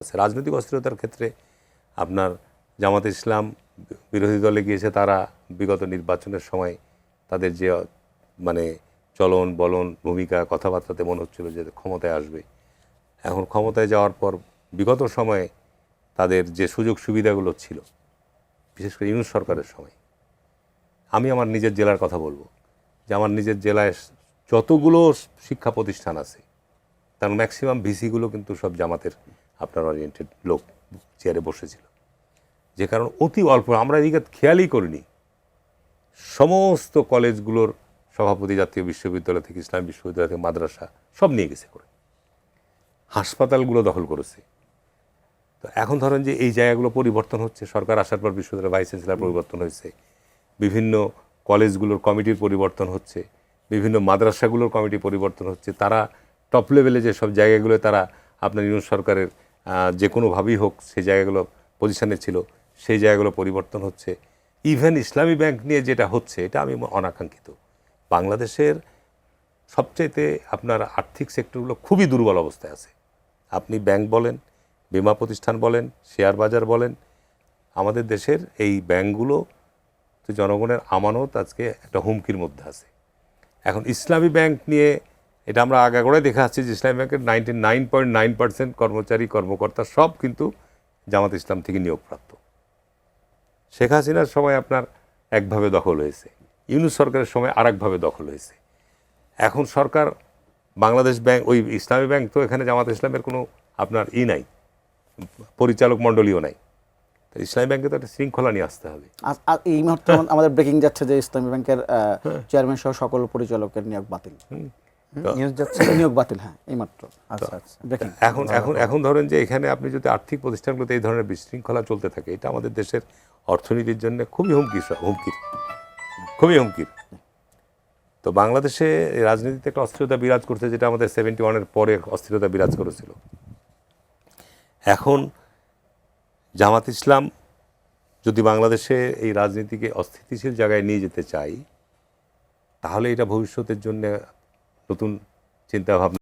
রাজনৈতিক অস্থিরতার ক্ষেত্রে আপনার জামাতে ইসলাম বিরোধী দলে গিয়েছে, তারা বিগত নির্বাচনের সময় তাদের যে মানে চলন বলন ভূমিকা কথাবার্তাতে মনে হচ্ছিল যে ক্ষমতায় আসবে। এখন ক্ষমতায় যাওয়ার পর বিগত সময়ে তাদের যে সুযোগ সুবিধাগুলো ছিল, বিশেষ করে ইউনূস সরকারের সময়, আমি আমার নিজের জেলার কথা বলবো যে আমার নিজের জেলায় যতগুলো শিক্ষা প্রতিষ্ঠান আছে তার ম্যাক্সিমাম ভিসিগুলো কিন্তু সব জামাতের আপনার ওরিয়েন্টেড লোক চেয়ারে বসেছিল, যে কারণ অতি অল্প, আমরা এদিকে খেয়ালই করিনি, সমস্ত কলেজগুলোর সভাপতি জাতীয় বিশ্ববিদ্যালয় থেকে ইসলামী বিশ্ববিদ্যালয় থেকে মাদ্রাসা সব নিয়ে গেছে করে, হাসপাতালগুলো দখল করেছে। তো এখন ধরেন যে এই জায়গাগুলো পরিবর্তন হচ্ছে, সরকার আসার পর বিশ্ববিদ্যালয়ের ভাইস চ্যান্সেলর পরিবর্তন হয়েছে, বিভিন্ন কলেজগুলোর কমিটির পরিবর্তন হচ্ছে, বিভিন্ন মাদ্রাসাগুলোর কমিটি পরিবর্তন হচ্ছে, তারা টপ লেভেলে যে সব জায়গাগুলো তারা আপনার ইউনূস সরকারের যে কোনোভাবেই হোক সেই জায়গাগুলো পজিশনে ছিল, সেই জায়গাগুলো পরিবর্তন হচ্ছে। ইভেন ইসলামী ব্যাংক নিয়ে যেটা হচ্ছে এটা আমি অনাকাঙ্ক্ষিত। বাংলাদেশের সবচাইতে আপনার আর্থিক সেক্টরগুলো খুবই দুর্বল অবস্থায় আছে। আপনি ব্যাংক বলেন, বিমা প্রতিষ্ঠান বলেন, শেয়ার বাজার বলেন, আমাদের দেশের এই ব্যাংকগুলো তো জনগণের আমানত আজকে একটা হুমকির মধ্যে আছে। এখন ইসলামী ব্যাংক নিয়ে এটা আমরা আগাগোড়ায় দেখা যাচ্ছে যে ইসলামী ব্যাংকের 99.9% কর্মচারী কর্মকর্তা সব কিন্তু জামাত ইসলাম থেকে নিয়োগপ্রাপ্ত। শেখ হাসিনার সময় আপনার একভাবে দখল হয়েছে, ইউনূস সরকারের সময় আরেকভাবে দখল হয়েছে। এখন সরকার বাংলাদেশ ব্যাংক, ওই ইসলামী ব্যাংক, তো এখানে জামাত ইসলামের কোনো আপনার নাই, পরিচালক মণ্ডলীও নাই। ইসলামী ব্যাংকে তো একটা শৃঙ্খলা নিয়ে আসতে হবে। এই মুহূর্তে আমাদের ব্রেকিং যাচ্ছে যে ইসলামী ব্যাংকের চেয়ারম্যান সহ সকল পরিচালকের নিয়োগ বাতিল। নিয়োগ বাতিল, হ্যাঁ, এই মাত্র। আচ্ছা আচ্ছা, ব্রেকিং। এখন ধরেন যে এখানে আপনি যদি আর্থিক প্রতিষ্ঠানগুলোতে এই ধরনের বিশৃঙ্খলা চলতে থাকে, এটা আমাদের দেশের অর্থনীতির জন্য খুবই হুমকির। তো বাংলাদেশে রাজনীতিতে একটা অস্থিরতা বিরাজ করছে, যেটা আমাদের 71-এর পরে অস্থিরতা বিরাজ করেছিল। এখন জামাত ইসলাম যদি বাংলাদেশে এই রাজনীতিকে অস্থিতিশীল জায়গায় নিয়ে যেতে চাই, তাহলে এটা ভবিষ্যতের জন্য নতুন চিন্তাভাবনা